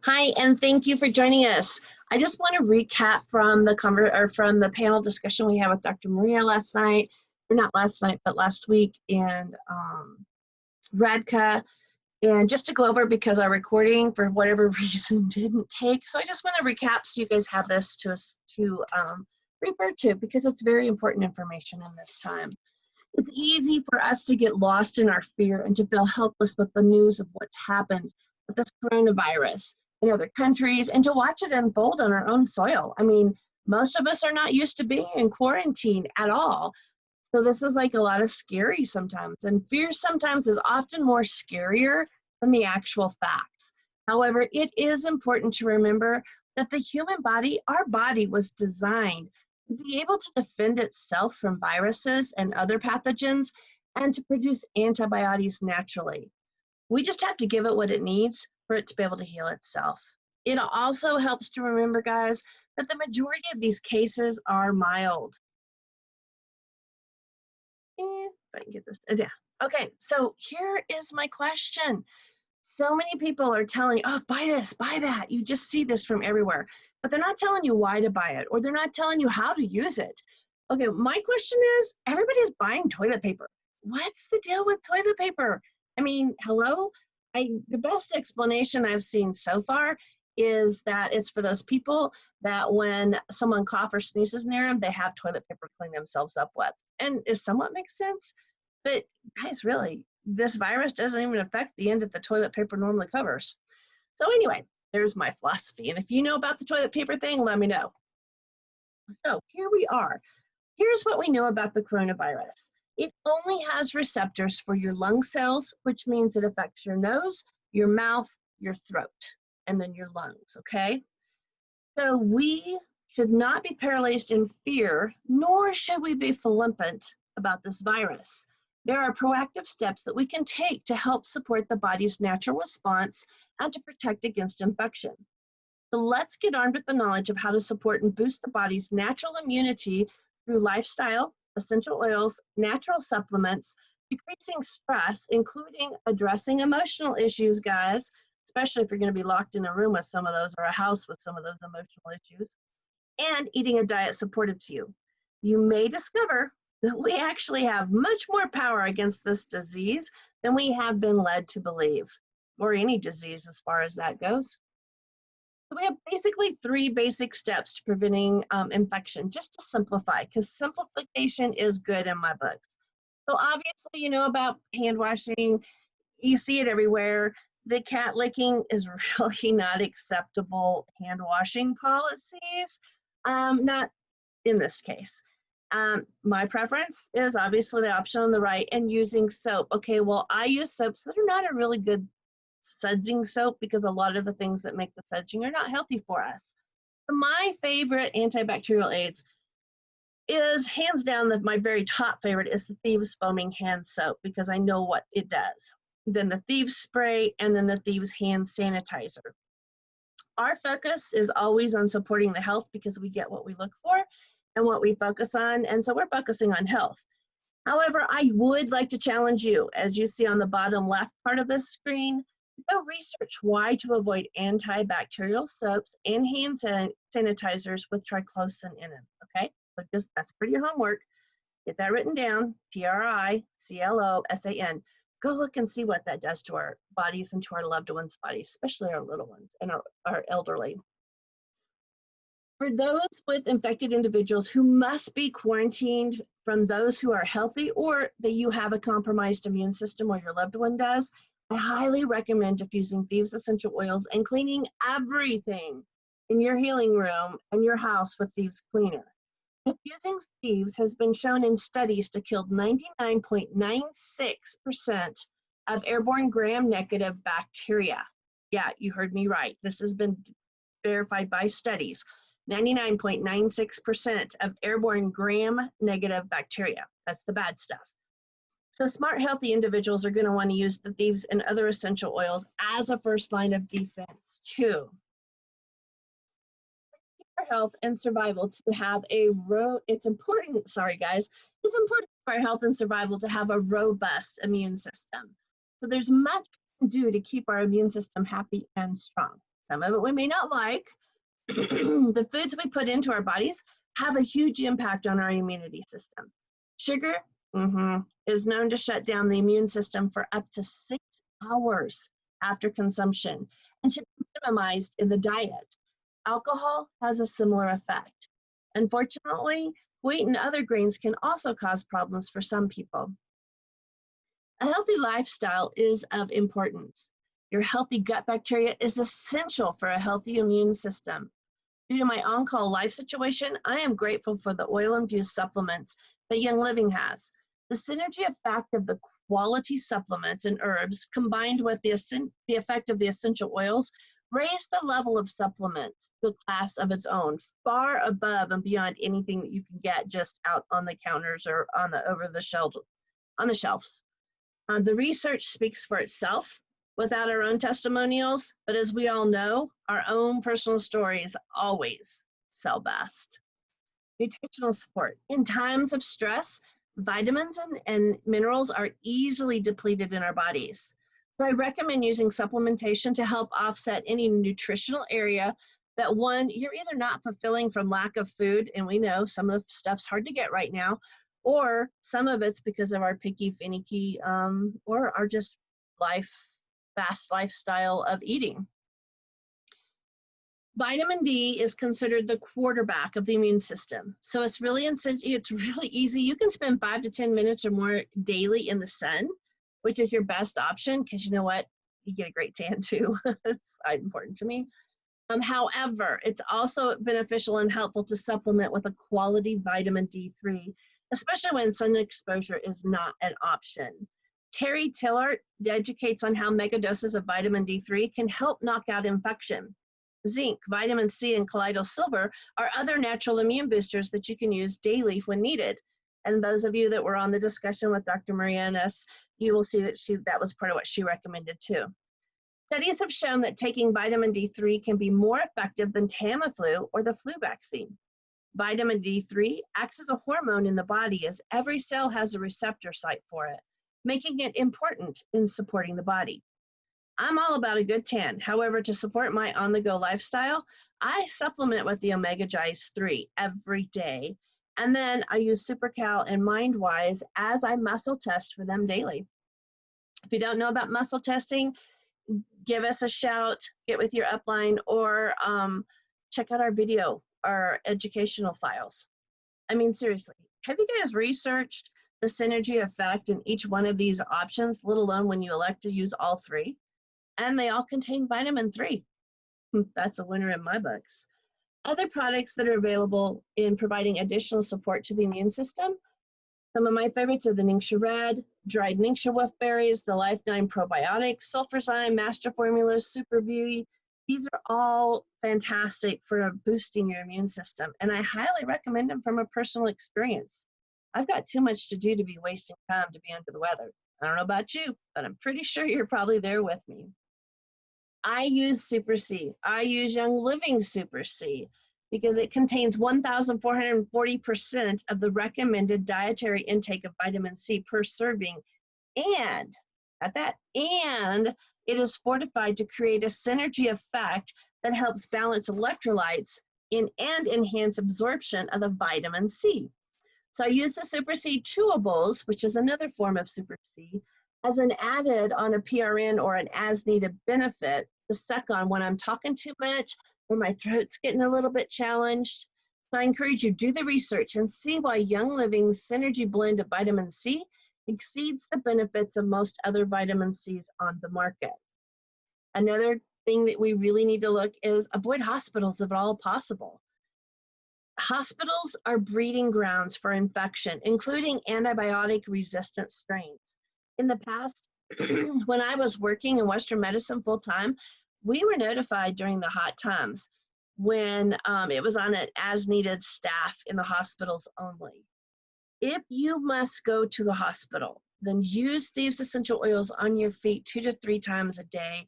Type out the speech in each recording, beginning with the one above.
Hi, and thank you for joining us. I just want to recap from the panel discussion we had with Dr. Maria last night, or not last night, but last week, and Radka, and just to go over because our recording, for whatever reason, didn't take. So I just want to recap so you guys have this to refer to because it's very important information in this time. It's easy for us to get lost in our fear and to feel helpless with the news of what's happened with this coronavirus in other countries and to watch it unfold on our own soil. I mean, most of us are not used to being in quarantine at all. So this is like a lot of scary sometimes, and fear sometimes is often more scarier than the actual facts. However, it is important to remember that the human body, our body was designed to be able to defend itself from viruses and other pathogens and to produce antibodies naturally. We just have to give it what it needs for it to be able to heal itself. It also helps to remember, guys, that the majority of these cases are mild. If I can get this, yeah. Okay, so here is my question. So many people are telling, oh, buy this, buy that. You just see this from everywhere, but they're not telling you why to buy it, or they're not telling you how to use it. Okay, my question is, everybody's buying toilet paper. What's the deal with toilet paper? I mean, hello? The best explanation I've seen so far is that it's for those people that when someone coughs or sneezes near them, they have toilet paper to clean themselves up with. And it somewhat makes sense, but guys, really, this virus doesn't even affect the end that the toilet paper normally covers. So anyway, there's my philosophy. And if you know about the toilet paper thing, let me know. So here we are. Here's what we know about the coronavirus. It only has receptors for your lung cells, which means it affects your nose, your mouth, your throat, and then your lungs, okay? So we should not be paralyzed in fear, nor should we be flippant about this virus. There are proactive steps that we can take to help support the body's natural response and to protect against infection. So let's get armed with the knowledge of how to support and boost the body's natural immunity through lifestyle, essential oils, natural supplements, decreasing stress, including addressing emotional issues, guys, especially if you're going to be locked in a room with some of those or a house with some of those emotional issues, and eating a diet supportive to you. You may discover that we actually have much more power against this disease than we have been led to believe, or any disease as far as that goes. So we have basically 3 basic steps to preventing infection, just to simplify, because simplification is good in my books. So obviously, you know about hand washing. You see it everywhere. The cat licking is really not acceptable hand washing policies, not in this case. My preference is obviously the option on the right and using soap. Okay, well, I use soaps that are not a really good sudsing soap because a lot of the things that make the sudsing are not healthy for us. My favorite antibacterial aids is hands down my very top favorite is the Thieves Foaming Hand Soap because I know what it does. Then the Thieves Spray, and then the Thieves Hand Sanitizer. Our focus is always on supporting the health because we get what we look for and what we focus on, and so we're focusing on health. However, I would like to challenge you, as you see on the bottom left part of this screen, go research why to avoid antibacterial soaps and hand sanitizers with triclosan in them, okay? So just, that's for your homework. Get that written down, triclosan. Go look and see what that does to our bodies and to our loved ones' bodies, especially our little ones and our elderly. For those with infected individuals who must be quarantined from those who are healthy or that you have a compromised immune system or your loved one does, I highly recommend diffusing Thieves essential oils and cleaning everything in your healing room and your house with Thieves Cleaner. Diffusing Thieves has been shown in studies to kill 99.96% of airborne gram-negative bacteria. Yeah, you heard me right. This has been verified by studies. 99.96% of airborne gram-negative bacteria. That's the bad stuff. So smart, healthy individuals are going to want to use the Thieves and other essential oils as a first line of defense too. For health and survival to have it's important for our health and survival to have a robust immune system. So there's much we can do to keep our immune system happy and strong. Some of it we may not like. The foods we put into our bodies have a huge impact on our immunity system. Sugar is known to shut down the immune system for up to 6 hours after consumption and should be minimized in the diet. Alcohol has a similar effect. Unfortunately, wheat and other grains can also cause problems for some people. A healthy lifestyle is of importance. Your healthy gut bacteria is essential for a healthy immune system. Due to my on-call life situation, I am grateful for the oil-infused supplements that Young Living has. The synergy effect of the quality supplements and herbs combined with the effect of the essential oils raise the level of supplements to a class of its own, far above and beyond anything that you can get just out on the counters or on the shelves. The research speaks for itself without our own testimonials, but as we all know, our own personal stories always sell best. Nutritional support. In times of stress, vitamins and minerals are easily depleted in our bodies. So I recommend using supplementation to help offset any nutritional area that one, you're either not fulfilling from lack of food, and we know some of the stuff's hard to get right now, or some of it's because of our picky, finicky, or our just fast lifestyle of eating. Vitamin D is considered the quarterback of the immune system. So it's really easy. You can spend 5 to 10 minutes or more daily in the sun, which is your best option because you know what? You get a great tan too. It's important to me. However, it's also beneficial and helpful to supplement with a quality vitamin D3, especially when sun exposure is not an option. Terry Tillart educates on how megadoses of vitamin D3 can help knock out infection. Zinc, vitamin C, and colloidal silver are other natural immune boosters that you can use daily when needed. And those of you that were on the discussion with Dr. Marianis, you will see that that was part of what she recommended too. Studies have shown that taking vitamin D3 can be more effective than Tamiflu or the flu vaccine. Vitamin D3 acts as a hormone in the body as every cell has a receptor site for it, making it important in supporting the body. I'm all about a good tan. However, to support my on-the-go lifestyle, I supplement with the Omega Gies 3 every day. And then I use SuperCal and MindWise as I muscle test for them daily. If you don't know about muscle testing, give us a shout, get with your upline, or check out our video, our educational files. I mean, seriously, have you guys researched the synergy effect in each one of these options, let alone when you elect to use all three? And they all contain vitamin 3. That's a winner in my books. Other products that are available in providing additional support to the immune system, some of my favorites are the Ningxia Red, dried Ningxia wolf berries, the Life 9 probiotics, Sulfurzyme, Master Formulas, Super V. These are all fantastic for boosting your immune system, and I highly recommend them from a personal experience. I've got too much to do to be wasting time to be under the weather. I don't know about you, but I'm pretty sure you're probably there with me. I use Super C. I use Young Living Super C because it contains 1,440% of the recommended dietary intake of vitamin C per serving, and it is fortified to create a synergy effect that helps balance electrolytes and enhance absorption of the vitamin C. So I use the Super C chewables, which is another form of Super C, as an added on a PRN or an as-needed benefit to suck on when I'm talking too much or my throat's getting a little bit challenged. So I encourage you to do the research and see why Young Living's Synergy blend of vitamin C exceeds the benefits of most other vitamin Cs on the market. Another thing that we really need to look is avoid hospitals if at all possible. Hospitals are breeding grounds for infection, including antibiotic-resistant strains. In the past, when I was working in Western medicine full-time, we were notified during the hot times when it was on an as-needed staff in the hospitals only. If you must go to the hospital, then use these essential oils on your feet 2 to 3 times a day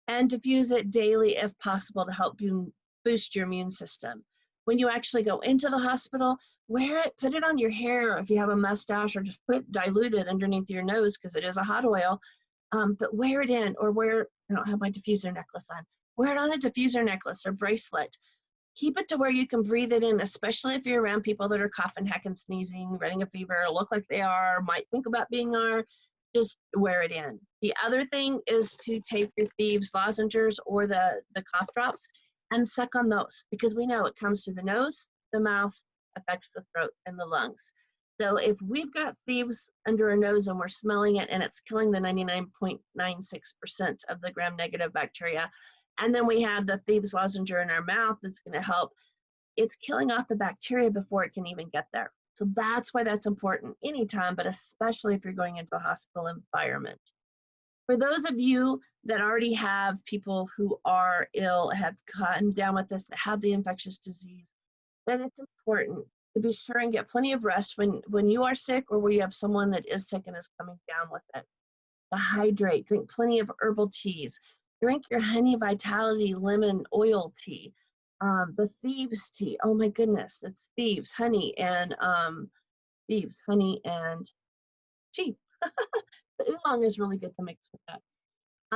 and diffuse it daily if possible to help you boost your immune system. When you actually go into the hospital, wear it, put it on your hair if you have a mustache, or just dilute it underneath your nose because it is a hot oil, but wear it in, or I don't have my diffuser necklace on, Wear it on a diffuser necklace or bracelet. Keep it to where you can breathe it in, especially if you're around people that are coughing, hacking, sneezing, running a fever, look like they are, might think about being are. Just wear it in. The other thing is to take your thieves lozenges or the cough drops and suck on those, because we know it comes through the nose, the mouth, affects the throat and the lungs. So if we've got thieves under our nose and we're smelling it and it's killing the 99.96% of the gram-negative bacteria, and then we have the thieves lozenge in our mouth that's going to help, it's killing off the bacteria before it can even get there. So that's why that's important anytime, but especially if you're going into a hospital environment. For those of you that already have people who are ill, have gotten down with this, that have the infectious disease, then it's important to be sure and get plenty of rest when you are sick or where you have someone that is sick and is coming down with it. To hydrate, drink plenty of herbal teas, drink your honey vitality lemon oil tea. The thieves tea, oh my goodness, it's thieves, honey, and tea. The oolong is really good to mix with that.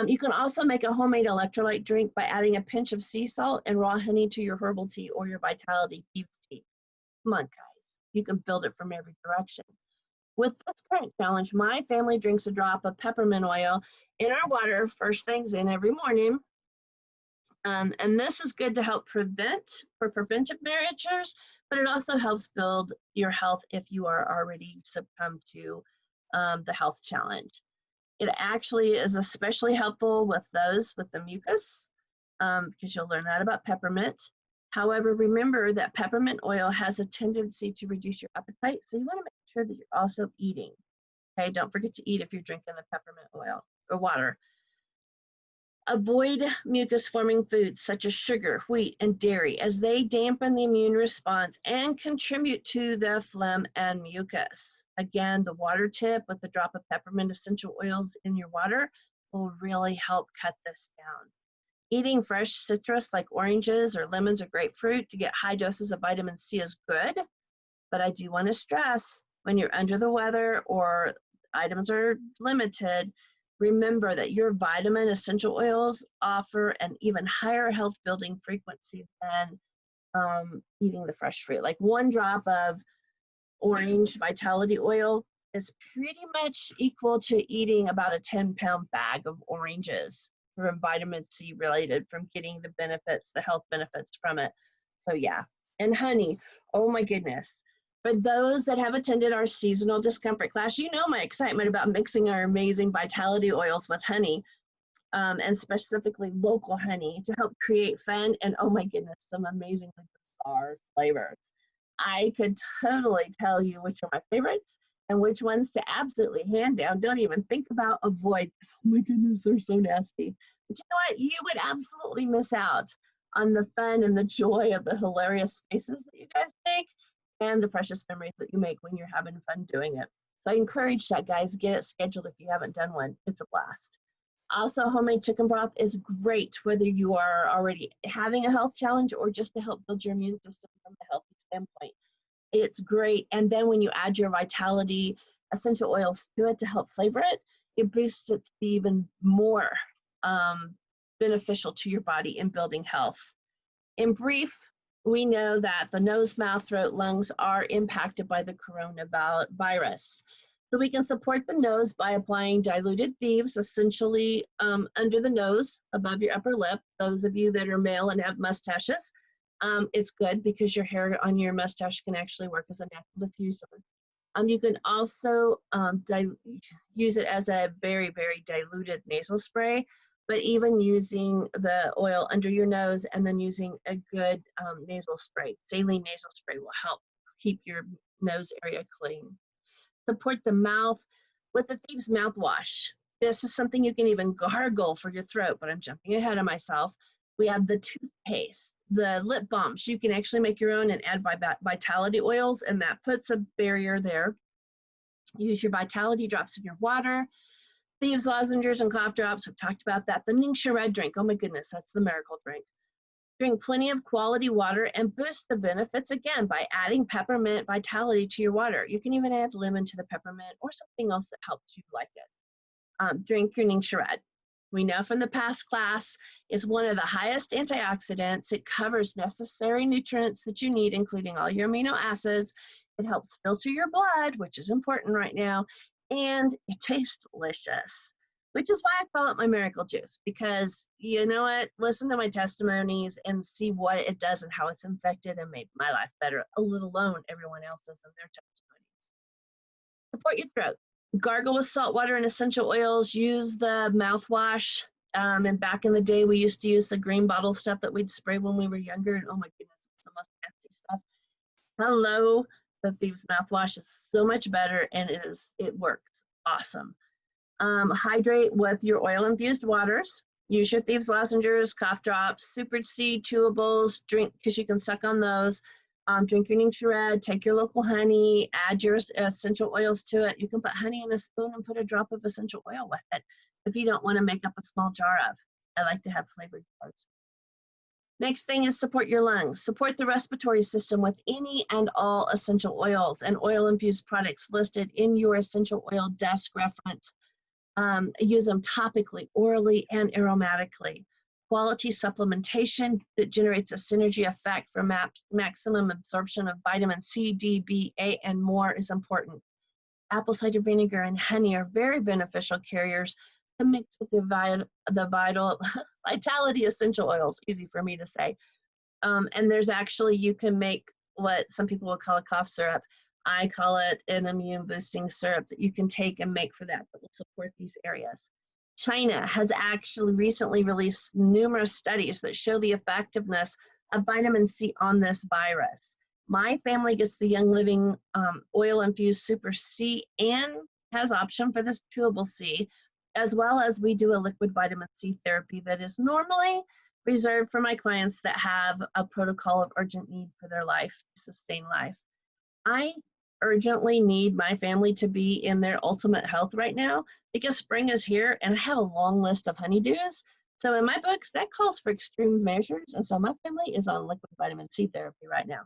You can also make a homemade electrolyte drink by adding a pinch of sea salt and raw honey to your herbal tea or your vitality thieves tea. Come on, guys, you can build it from every direction. With this current challenge, my family drinks a drop of peppermint oil in our water first things in every morning. And this is good to help for preventive measures, but it also helps build your health if you are already succumbed to the health challenge. It actually is especially helpful with those with the mucus, because you'll learn that about peppermint. However, remember that peppermint oil has a tendency to reduce your appetite, so you want to make sure that you're also eating. Okay, don't forget to eat if you're drinking the peppermint oil or water. Avoid mucus-forming foods such as sugar, wheat, and dairy, as they dampen the immune response and contribute to the phlegm and mucus. Again, the water tip with a drop of peppermint essential oils in your water will really help cut this down. Eating fresh citrus like oranges or lemons or grapefruit to get high doses of vitamin C is good, but I do want to stress, when you're under the weather or items are limited, remember that your vitamin essential oils offer an even higher health building frequency than eating the fresh fruit. Like 1 drop of orange vitality oil is pretty much equal to eating about a 10-pound bag of oranges from vitamin C related, from getting the benefits, the health benefits from it. So yeah, and honey, oh my goodness. For those that have attended our seasonal discomfort class, you know my excitement about mixing our amazing vitality oils with honey, and specifically local honey, to help create fun and, oh my goodness, some amazingly bizarre flavors. I could totally tell you which are my favorites and which ones to absolutely hand down, don't even think about, avoid, because oh my goodness, they're so nasty. But you know what? You would absolutely miss out on the fun and the joy of the hilarious faces that you guys make and the precious memories that you make when you're having fun doing it. So I encourage that, guys, get it scheduled if you haven't done one. It's a blast. Also, homemade chicken broth is great whether you are already having a health challenge or just to help build your immune system from a healthy standpoint. It's great. And then when you add your vitality essential oils to it to help flavor it, it boosts it to be even more beneficial to your body in building health. In brief, we know that the nose, mouth, throat, lungs are impacted by the coronavirus. So we can support the nose by applying diluted thieves, essentially under the nose, above your upper lip. Those of you that are male and have mustaches, it's good because your hair on your mustache can actually work as a natural diffuser. You can also use it as a very, very diluted nasal spray, but even using the oil under your nose and then using a good nasal spray, saline nasal spray, will help keep your nose area clean. Support the mouth with the Thieves mouthwash. This is something you can even gargle for your throat, but I'm jumping ahead of myself. We have the toothpaste, the lip balms. You can actually make your own and add vitality oils, and that puts a barrier there. Use your vitality drops in your water. Thieves lozenges and cough drops, we've talked about that. The Ningxia Red drink, oh my goodness, that's the miracle drink. Drink plenty of quality water and boost the benefits again by adding peppermint vitality to your water. You can even add lemon to the peppermint or something else that helps you like it. Drink your Ningxia Red. We know from the past class, it's one of the highest antioxidants. It covers necessary nutrients that you need, including all your amino acids. It helps filter your blood, which is important right now, and it tastes delicious, which is why I call it my miracle juice, because you know what? Listen to my testimonies and see what it does and how it's infected and made my life better, let alone everyone else's and their testimonies. Support your throat. Gargle with salt water and essential oils. Use the mouthwash. And back in the day, we used to use the green bottle stuff that we'd spray when we were younger. And oh my goodness, it's the most nasty stuff. Hello, the Thieves mouthwash is so much better, and it works awesome. Hydrate with your oil-infused waters. Use your Thieves lozenges, cough drops, super seed chewables. Drink, because you can suck on those. Drink your Nature Red, take your local honey, add your essential oils to it. You can put honey in a spoon and put a drop of essential oil with it if you don't want to make up a small jar of. I like to have flavored jars. Next thing is support your lungs. Support the respiratory system with any and all essential oils and oil-infused products listed in your essential oil desk reference. Use them topically, orally, and aromatically. Quality supplementation that generates a synergy effect for maximum absorption of vitamin C, D, B, A, and more is important. Apple cider vinegar and honey are very beneficial carriers to mix with the vitality essential oils, easy for me to say. And there's actually, you can make what some people will call a cough syrup. I call it an immune boosting syrup that you can take and make for that will support these areas. China has actually recently released numerous studies that show the effectiveness of vitamin C on this virus. My family gets the Young Living oil-infused Super C and has option for this chewable C, as well as we do a liquid vitamin C therapy that is normally reserved for my clients that have a protocol of urgent need for their life, to sustain life. I urgently need my family to be in their ultimate health right now because spring is here and I have a long list of honeydews. So in my books, that calls for extreme measures. And so my family is on liquid vitamin C therapy right now.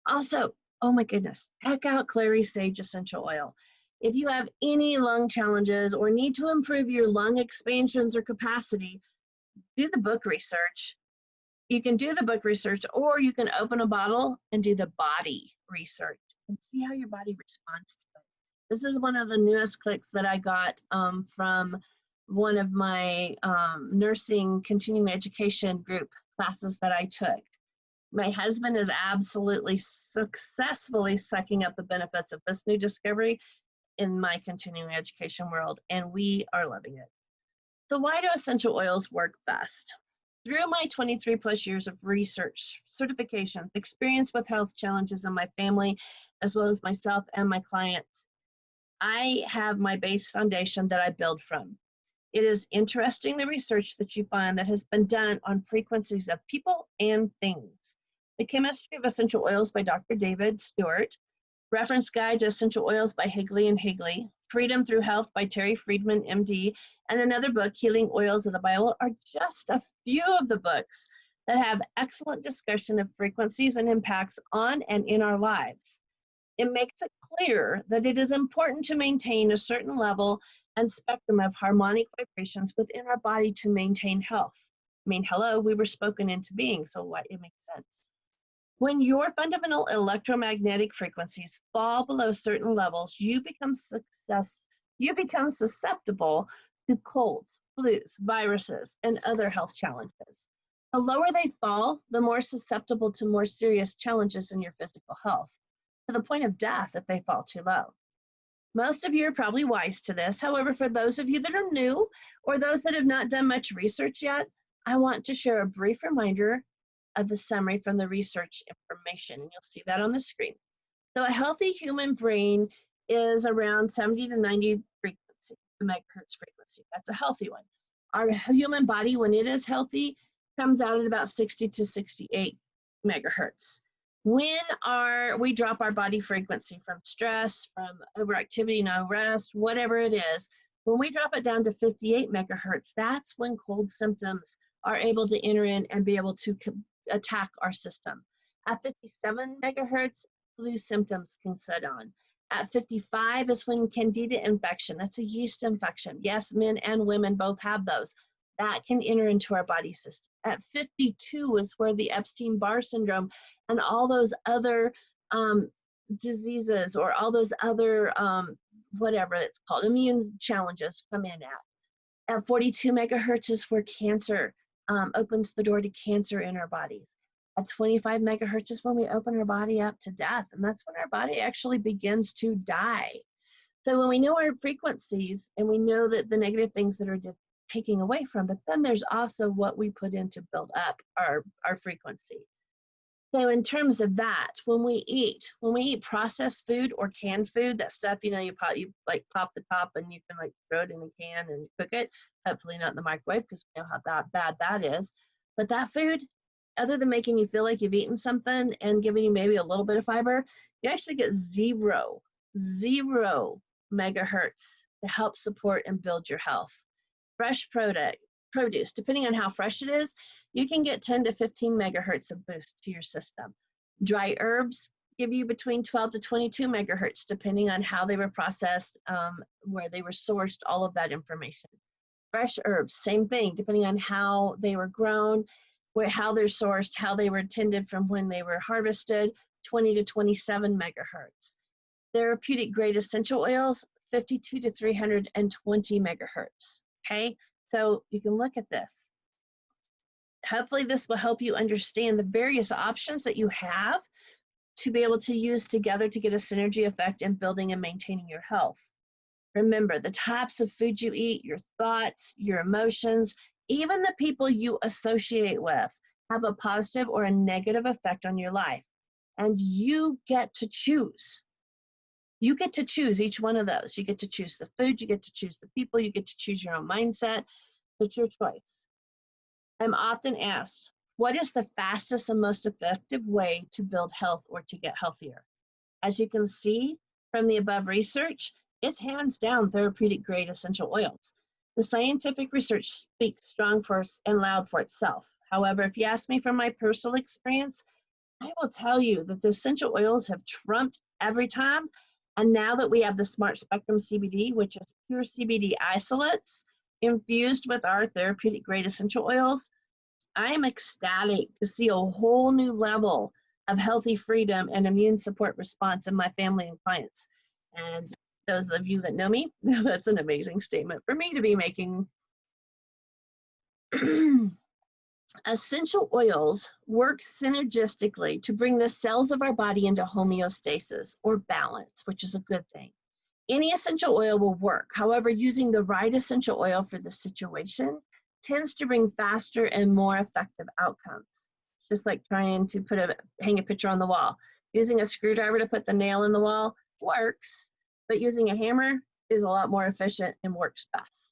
Also, oh my goodness, check out Clary Sage Essential Oil. If you have any lung challenges or need to improve your lung expansions or capacity, do the book research. You can do the book research, or you can open a bottle and do the body research and see how your body responds to it. This is one of the newest clicks that I got from one of my nursing continuing education group classes that I took. My husband is absolutely successfully sucking up the benefits of this new discovery in my continuing education world, and we are loving it. So why do essential oils work best? Through my 23 plus years of research, certifications, experience with health challenges in my family, as well as myself and my clients, I have my base foundation that I build from. It is interesting the research that you find that has been done on frequencies of people and things. The Chemistry of Essential Oils by Dr. David Stewart, Reference Guide to Essential Oils by Higley and Higley, Freedom Through Health by Terry Friedman, MD, and another book, Healing Oils of the Bible, are just a few of the books that have excellent discussion of frequencies and impacts on and in our lives. It makes it clear that it is important to maintain a certain level and spectrum of harmonic vibrations within our body to maintain health. I mean, hello, we were spoken into being, so what? It makes sense. When your fundamental electromagnetic frequencies fall below certain levels, you become susceptible to colds, flus, viruses, and other health challenges. The lower they fall, the more susceptible to more serious challenges in your physical health, to the point of death if they fall too low. Most of you are probably wise to this. However, for those of you that are new or those that have not done much research yet, I want to share a brief reminder of the summary from the research information, and you'll see that on the screen. So a healthy human brain is around 70 to 90 megahertz frequency. That's a healthy one. Our human body, when it is healthy, comes out at about 60 to 68 megahertz. When we drop our body frequency from stress, from overactivity, no rest, whatever it is, when we drop it down to 58 megahertz, that's when cold symptoms are able to enter in and be able to attack our system. At 57 megahertz, flu symptoms can set on. At 55 is when candida infection, that's a yeast infection. Yes, men and women both have those. That can enter into our body system. At 52 is where the Epstein-Barr syndrome and all those other diseases or all those other, whatever it's called, immune challenges come in at. At 42 megahertz is where cancer opens the door to cancer in our bodies. At 25 megahertz is when we open our body up to death, and that's when our body actually begins to die. So when we know our frequencies and we know that the negative things that are just taking away from, but then there's also what we put in to build up our frequency. So in terms of that, when we eat processed food or canned food, that stuff, you like pop the top and you can like throw it in a can and cook it, hopefully not in the microwave because we know how bad that is. But that food, other than making you feel like you've eaten something and giving you maybe a little bit of fiber, you actually get zero megahertz to help support and build your health. Fresh produce, depending on how fresh it is, you can get 10 to 15 megahertz of boost to your system. Dry herbs give you between 12 to 22 megahertz, depending on how they were processed, where they were sourced, all of that information. Fresh herbs, same thing, depending on how they were grown, how they're sourced, how they were tended from when they were harvested, 20 to 27 megahertz. Therapeutic grade essential oils, 52 to 320 megahertz, okay? So you can look at this. Hopefully this will help you understand the various options that you have to be able to use together to get a synergy effect in building and maintaining your health. Remember, the types of food you eat, your thoughts, your emotions, even the people you associate with have a positive or a negative effect on your life. And you get to choose. You get to choose each one of those. You get to choose the food, you get to choose the people, you get to choose your own mindset. It's your choice. I'm often asked, what is the fastest and most effective way to build health or to get healthier? As you can see from the above research, it's hands down therapeutic grade essential oils. The scientific research speaks strong for and loud for itself. However, if you ask me from my personal experience, I will tell you that the essential oils have trumped every time. And now that we have the Smart Spectrum CBD, which is pure CBD isolates infused with our therapeutic grade essential oils, I am ecstatic to see a whole new level of healthy freedom and immune support response in my family and clients. And those of you that know me, that's an amazing statement for me to be making. Essential oils work synergistically to bring the cells of our body into homeostasis or balance, which is a good thing. Any essential oil will work. However, using the right essential oil for the situation tends to bring faster and more effective outcomes. Just like trying to hang a picture on the wall. Using a screwdriver to put the nail in the wall works, but using a hammer is a lot more efficient and works best.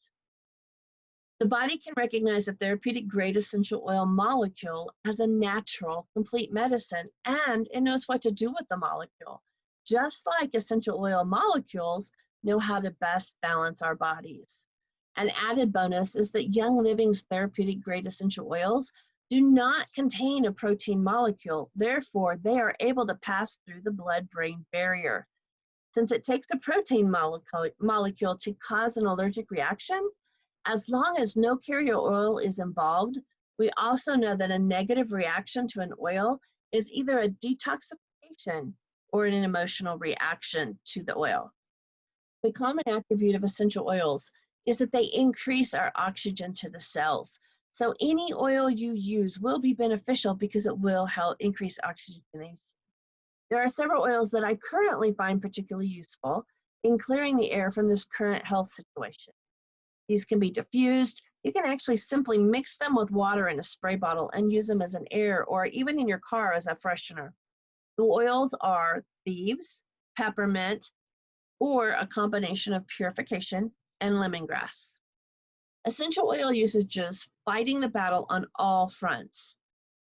The body can recognize a therapeutic grade essential oil molecule as a natural, complete medicine, and it knows what to do with the molecule. Just like essential oil molecules know how to best balance our bodies. An added bonus is that Young Living's therapeutic grade essential oils do not contain a protein molecule. Therefore, they are able to pass through the blood-brain barrier. Since it takes a protein molecule to cause an allergic reaction, as long as no carrier oil is involved, we also know that a negative reaction to an oil is either a detoxification or an emotional reaction to the oil. The common attribute of essential oils is that they increase our oxygen to the cells. So any oil you use will be beneficial because it will help increase oxygenation. There are several oils that I currently find particularly useful in clearing the air from this current health situation. These can be diffused. You can actually simply mix them with water in a spray bottle and use them as an air or even in your car as a freshener. The oils are thieves, peppermint, or a combination of purification and lemongrass. Essential oil usage is fighting the battle on all fronts.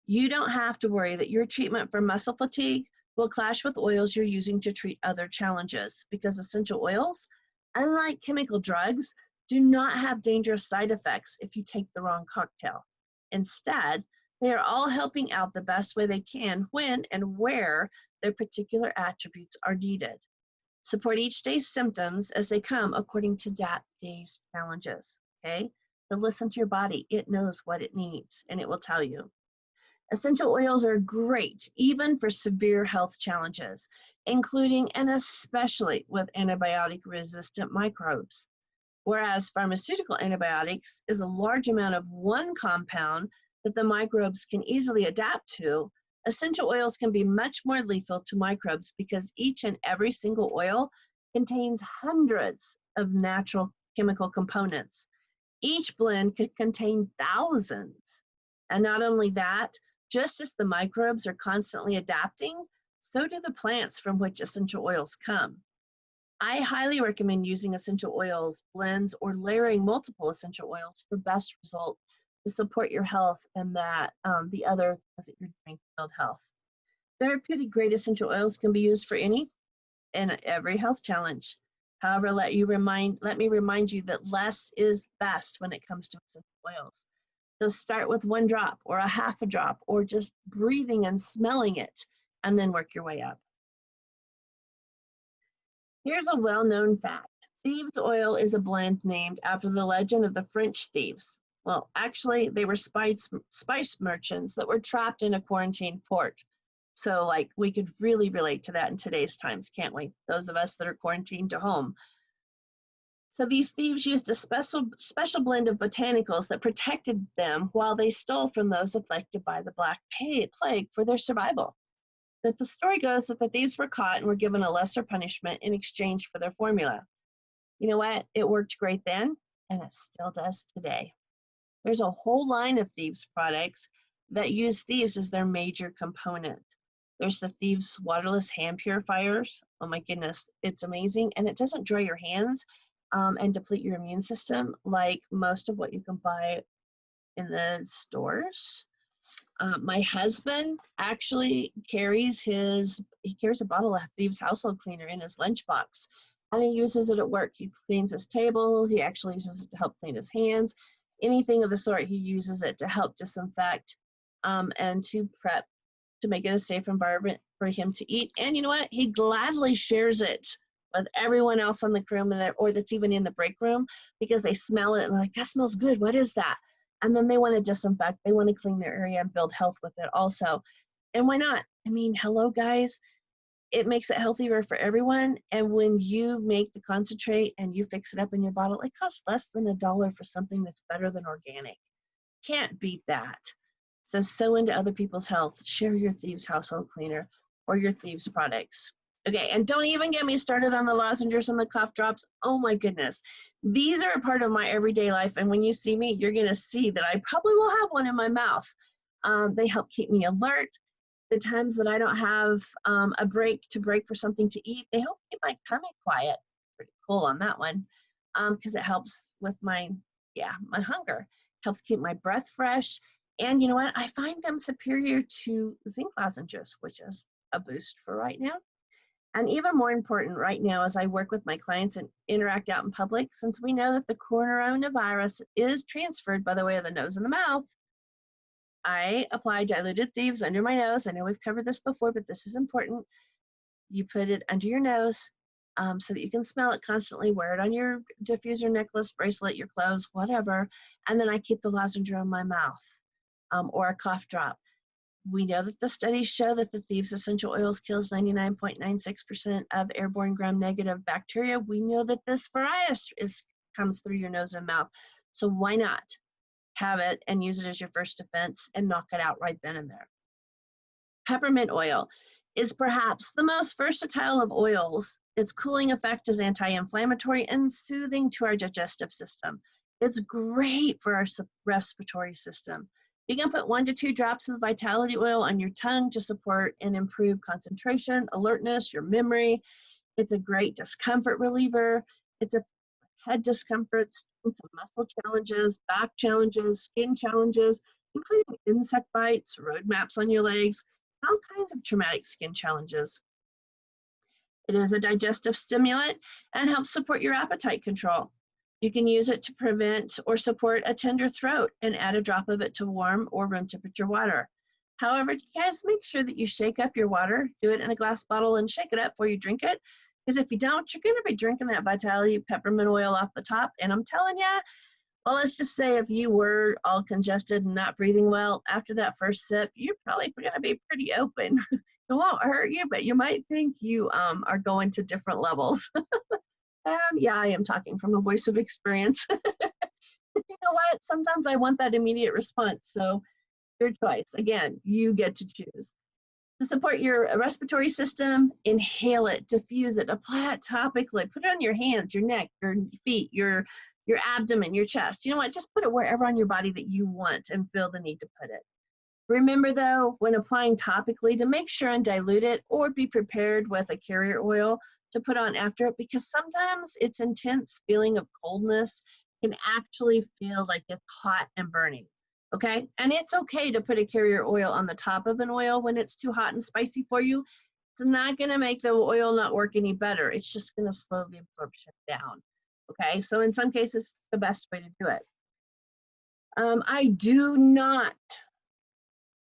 You don't have to worry that your treatment for muscle fatigue will clash with oils you're using to treat other challenges because essential oils, unlike chemical drugs, do not have dangerous side effects if you take the wrong cocktail. Instead, they are all helping out the best way they can when and where their particular attributes are needed. Support each day's symptoms as they come according to that day's challenges, okay? So listen to your body. It knows what it needs, and it will tell you. Essential oils are great, even for severe health challenges, including and especially with antibiotic-resistant microbes. Whereas pharmaceutical antibiotics is a large amount of one compound that the microbes can easily adapt to, essential oils can be much more lethal to microbes because each and every single oil contains hundreds of natural chemical components. Each blend could contain thousands. And not only that, just as the microbes are constantly adapting, so do the plants from which essential oils come. I highly recommend using essential oils, blends, or layering multiple essential oils for best results to support your health and that the other things that you're doing to build health. Therapeutic grade essential oils can be used for any and every health challenge. However, let me remind you that less is best when it comes to essential oils. So start with 1 drop or a half a drop or just breathing and smelling it, and then work your way up. Here's a well-known fact. Thieves' oil is a blend named after the legend of the French thieves. Well, actually, they were spice merchants that were trapped in a quarantine port. So, like, we could really relate to that in today's times, can't we? Those of us that are quarantined to home. So these thieves used a special blend of botanicals that protected them while they stole from those afflicted by the Black Plague for their survival. That the story goes that the thieves were caught and were given a lesser punishment in exchange for their formula. You know what? It worked great then, and it still does today. There's a whole line of thieves products that use thieves as their major component. There's the thieves waterless hand purifiers. Oh my goodness, it's amazing, and it doesn't dry your hands and deplete your immune system like most of what you can buy in the stores. My husband actually carries a bottle of Thieves household cleaner in his lunchbox, and he uses it at work. He cleans his table. He actually uses it to help clean his hands. Anything of the sort, he uses it to help disinfect and to prep to make it a safe environment for him to eat. And you know what? He gladly shares it with everyone else on the room or that's even in the break room because they smell it and they're like, that smells good. What is that? And then they want to disinfect, they want to clean their area and build health with it also. And why not? I mean, hello guys, it makes it healthier for everyone. And when you make the concentrate and you fix it up in your bottle, it costs less than $1 for something that's better than organic. Can't beat that. So into other people's health, share your Thieves household cleaner or your Thieves products. Okay, and don't even get me started on the lozenges and the cough drops. Oh my goodness. These are a part of my everyday life, and when you see me, you're gonna see that I probably will have one in my mouth. They help keep me alert. The times that I don't have a break for something to eat, they help keep my tummy quiet. Pretty cool on that one, because it helps with my hunger. Helps keep my breath fresh, and you know what? I find them superior to zinc lozenges, which is a boost for right now. And even more important right now as I work with my clients and interact out in public, since we know that the coronavirus is transferred by the way of the nose and the mouth, I apply diluted Thieves under my nose. I know we've covered this before, but this is important. You put it under your nose so that you can smell it constantly. Wear it on your diffuser, necklace, bracelet, your clothes, whatever. And then I keep the lozenge in my mouth or a cough drop. We know that the studies show that the Thieves essential oils kills 99.96% of airborne gram-negative bacteria. We know that this virus comes through your nose and mouth. So why not have it and use it as your first defense and knock it out right then and there? Peppermint oil is perhaps the most versatile of oils. Its cooling effect is anti-inflammatory and soothing to our digestive system. It's great for our respiratory system. You can put 1 to 2 drops of vitality oil on your tongue to support and improve concentration, alertness, your memory. It's a great discomfort reliever. It's a head discomforts, muscle challenges, back challenges, skin challenges, including insect bites, road maps on your legs, all kinds of traumatic skin challenges. It is a digestive stimulant and helps support your appetite control. You can use it to prevent or support a tender throat and add a drop of it to warm or room temperature water. However, guys, make sure that you shake up your water, do it in a glass bottle and shake it up before you drink it, Because if you don't, you're going to be drinking that Vitality peppermint oil off the top. And I'm telling you, well, let's just say if you were all congested and not breathing well, after that first sip, you're probably going to be pretty open. It won't hurt you, but you might think you are going to different levels. Yeah, I am talking from a voice of experience. But you know what? Sometimes I want that immediate response. So your choice. Again, you get to choose. To support your respiratory system, inhale it, diffuse it, apply it topically, put it on your hands, your neck, your feet, your abdomen, your chest. You know what? Just put it wherever on your body that you want and feel the need to put it. Remember though, when applying topically, to make sure and dilute it or be prepared with a carrier oil to put on after it, because sometimes its intense feeling of coldness can actually feel like it's hot and burning. Okay, and it's okay to put a carrier oil on the top of an oil when it's too hot and spicy for you. It's not going to make the oil not work any better. It's just going to slow the absorption down. Okay, so in some cases, it's the best way to do it. I do not,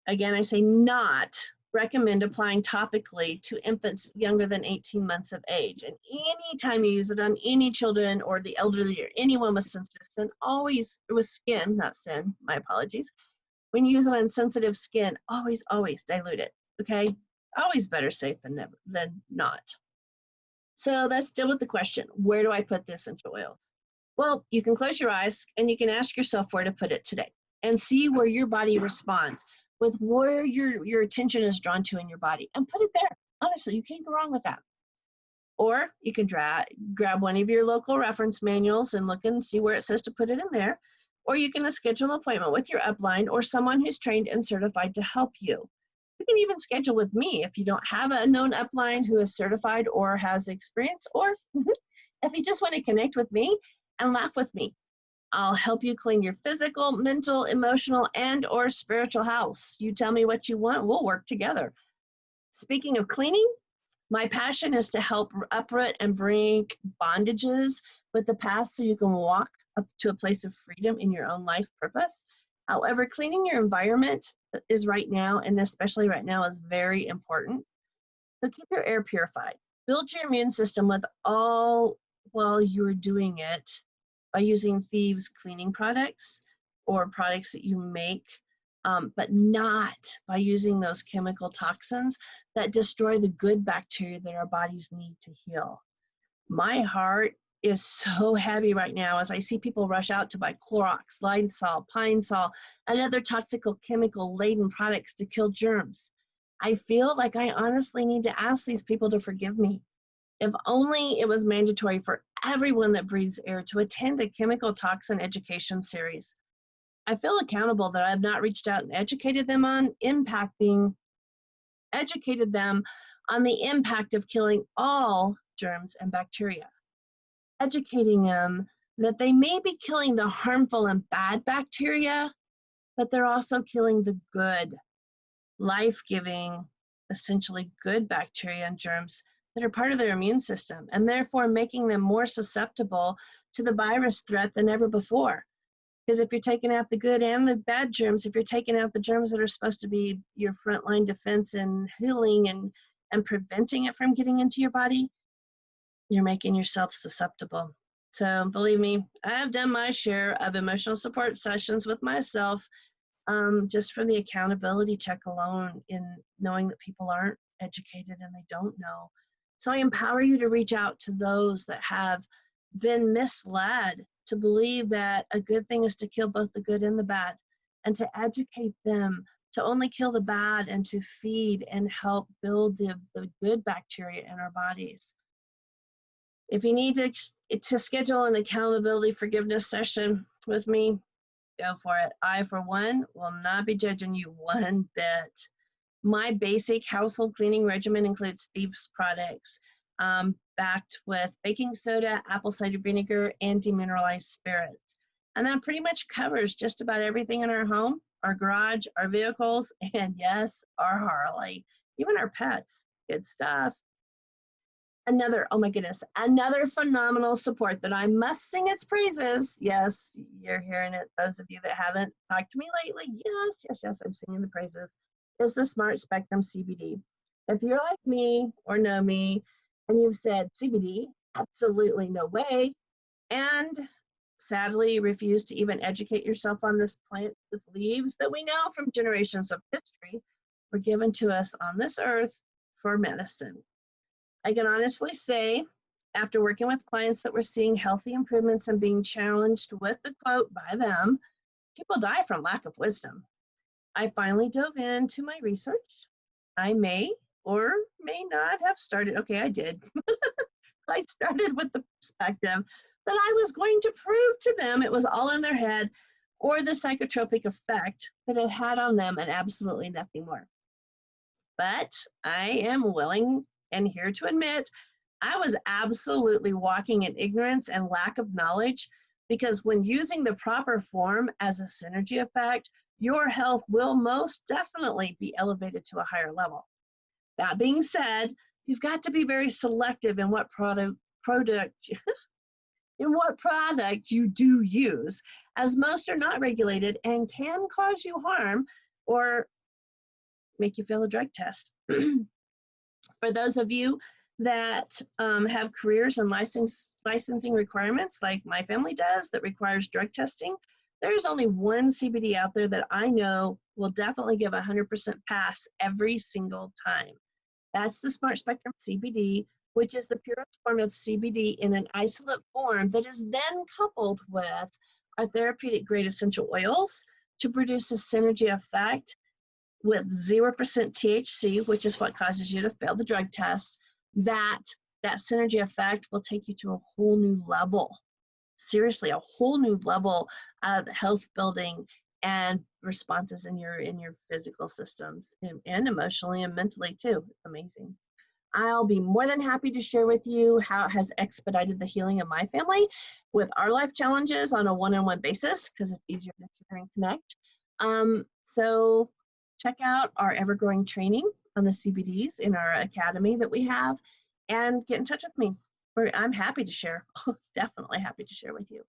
again, I say not, recommend applying topically to infants younger than 18 months of age. And anytime you use it on any children or the elderly or anyone with sensitive skin, always, with skin, not sin, my apologies. When you use it on sensitive skin, always, always dilute it, okay? Always better safe than never, than not. So let's deal with the question, where do I put this into oils? Well, you can close your eyes and you can ask yourself where to put it today and see where your body responds with where your attention is drawn to in your body, and put it there. Honestly, you can't go wrong with that. Or you can grab one of your local reference manuals and look and see where it says to put it in there. Or you can schedule an appointment with your upline or someone who's trained and certified to help you. You can even schedule with me if you don't have a known upline who is certified or has experience, or if you just want to connect with me and laugh with me. I'll help you clean your physical, mental, emotional, and or spiritual house. You tell me what you want, we'll work together. Speaking of cleaning, my passion is to help uproot and break bondages with the past so you can walk up to a place of freedom in your own life purpose. However, cleaning your environment is right now, and especially right now, is very important. So keep your air purified. Build your immune system with all while you're doing it by using Thieves cleaning products or products that you make, but not by using those chemical toxins that destroy the good bacteria that our bodies need to heal. My heart is so heavy right now as I see people rush out to buy Clorox, Lysol, Pine Sol, and other toxic chemical-laden products to kill germs. I feel like I honestly need to ask these people to forgive me. If only it was mandatory for everyone that breathes air to attend a chemical toxin education series. I feel accountable that I have not reached out and educated them on the impact of killing all germs and bacteria. Educating them that they may be killing the harmful and bad bacteria, but they're also killing the good, life-giving, essentially good bacteria and germs that are part of their immune system, and therefore making them more susceptible to the virus threat than ever before. Because if you're taking out the good and the bad germs, if you're taking out the germs that are supposed to be your frontline defense and healing and preventing it from getting into your body, you're making yourself susceptible. So believe me, I have done my share of emotional support sessions with myself, just from the accountability check alone, in knowing that people aren't educated and they don't know. So I empower you to reach out to those that have been misled to believe that a good thing is to kill both the good and the bad, and to educate them to only kill the bad and to feed and help build the good bacteria in our bodies. If you need to schedule an accountability forgiveness session with me, go for it. I, for one, will not be judging you one bit. My basic household cleaning regimen includes Thieves products, backed with baking soda, apple cider vinegar, and demineralized spirits. And that pretty much covers just about everything in our home, our garage, our vehicles, and yes, our Harley, even our pets. Good stuff. Oh my goodness, another phenomenal support that I must sing its praises. Yes, you're hearing it. Those of you that haven't talked to me lately, yes, I'm singing the praises, is the Smart Spectrum CBD. If you're like me or know me, and you've said CBD, absolutely no way, and sadly refuse to even educate yourself on this plant with leaves that we know from generations of history were given to us on this earth for medicine. I can honestly say, after working with clients that were seeing healthy improvements and being challenged with the quote by them, people die from lack of wisdom. I finally dove into my research. I may or may not have started, okay, I did. I started with the perspective that I was going to prove to them it was all in their head or the psychotropic effect that it had on them and absolutely nothing more. But I am willing and here to admit I was absolutely walking in ignorance and lack of knowledge, because when using the proper form as a synergy effect, your health will most definitely be elevated to a higher level. That being said, you've got to be very selective in what product you do use, as most are not regulated and can cause you harm or make you fail a drug test. For those of you that have careers and licensing requirements like my family does that requires drug testing, there's only one CBD out there that I know will definitely give 100% pass every single time. That's the Smart Spectrum CBD, which is the purest form of CBD in an isolate form that is then coupled with our therapeutic grade essential oils to produce a synergy effect with 0% THC, which is what causes you to fail the drug test. That synergy effect will take you to a whole new level. Seriously, a whole new level of health building and responses in your physical systems and emotionally and mentally too. It's amazing. I'll be more than happy to share with you how it has expedited the healing of my family with our life challenges on a one-on-one basis, because it's easier to share and connect. So check out our ever-growing training on the CBDs in our academy that we have, and get in touch with me. I'm happy to share, definitely happy to share with you.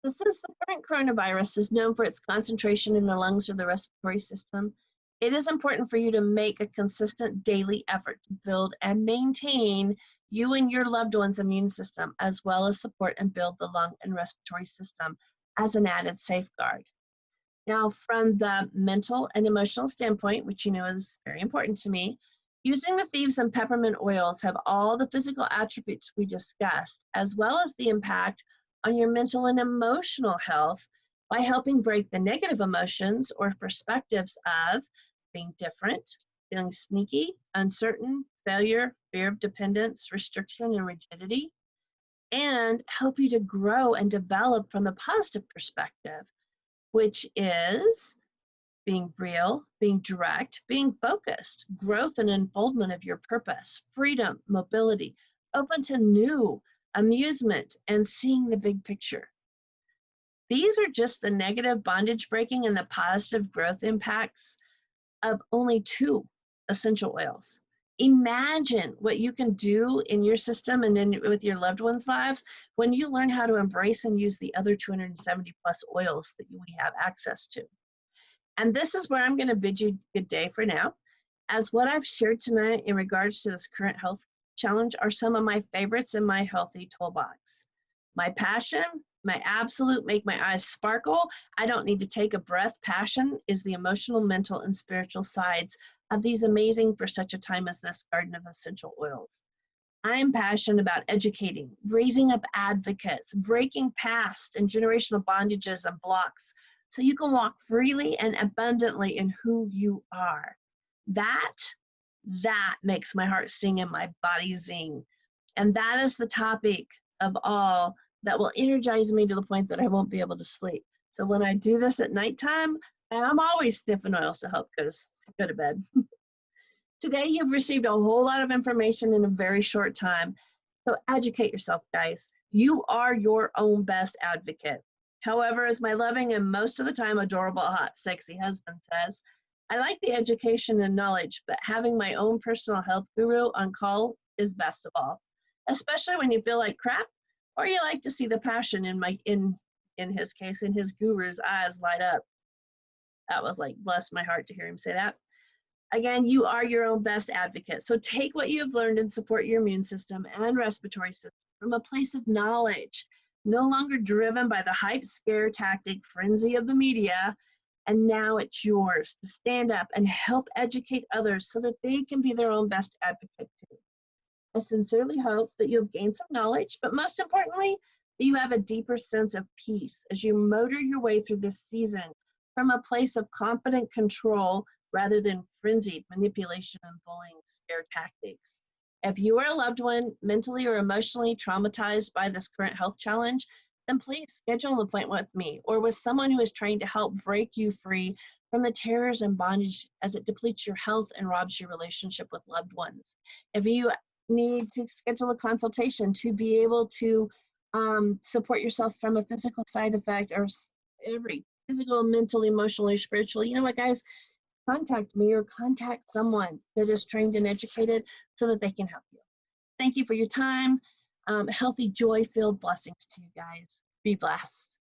So since the current coronavirus is known for its concentration in the lungs or the respiratory system, it is important for you to make a consistent daily effort to build and maintain you and your loved one's immune system, as well as support and build the lung and respiratory system as an added safeguard. Now, from the mental and emotional standpoint, which you know is very important to me, using the thieves and peppermint oils have all the physical attributes we discussed, as well as the impact on your mental and emotional health by helping break the negative emotions or perspectives of being different, feeling sneaky, uncertain, failure, fear of dependence, restriction, and rigidity, and help you to grow and develop from the positive perspective, which is being real, being direct, being focused, growth and unfoldment of your purpose, freedom, mobility, open to new, amusement, and seeing the big picture. These are just the negative bondage breaking and the positive growth impacts of only 2 essential oils. Imagine what you can do in your system and then with your loved ones' lives when you learn how to embrace and use the other 270 plus oils that we have access to. And this is where I'm going to bid you good day for now, as what I've shared tonight in regards to this current health challenge are some of my favorites in my healthy toolbox. My passion, my absolute make my eyes sparkle, I don't need to take a breath passion is the emotional, mental, and spiritual sides of these amazing for such a time as this garden of essential oils. I'm passionate about educating, raising up advocates, breaking past and generational bondages and blocks so you can walk freely and abundantly in who you are. That makes my heart sing and my body zing. And that is the topic of all that will energize me to the point that I won't be able to sleep. So when I do this at nighttime, I'm always sniffing oils to help go to bed. Today, you've received a whole lot of information in a very short time. So educate yourself, guys. You are your own best advocate. However, as my loving and most of the time adorable, hot, sexy husband says, I like the education and knowledge, but having my own personal health guru on call is best of all, especially when you feel like crap or you like to see the passion in his case, in his guru's eyes light up. That was like, bless my heart to hear him say that. Again, you are your own best advocate. So take what you have learned and support your immune system and respiratory system from a place of knowledge, no longer driven by the hype, scare, tactic, frenzy of the media. And now it's yours to stand up and help educate others so that they can be their own best advocate too. I sincerely hope that you have gained some knowledge, but most importantly, that you have a deeper sense of peace as you motor your way through this season from a place of confident control rather than frenzied manipulation and bullying scare tactics. If you are a loved one mentally or emotionally traumatized by this current health challenge, then please schedule an appointment with me or with someone who is trying to help break you free from the terrors and bondage as it depletes your health and robs your relationship with loved ones. If you need to schedule a consultation to be able to support yourself from a physical side effect or every physical, mental, emotionally, spiritual, you know what, guys? Contact me or contact someone that is trained and educated so that they can help you. Thank you for your time. Healthy, joy-filled blessings to you guys. Be blessed.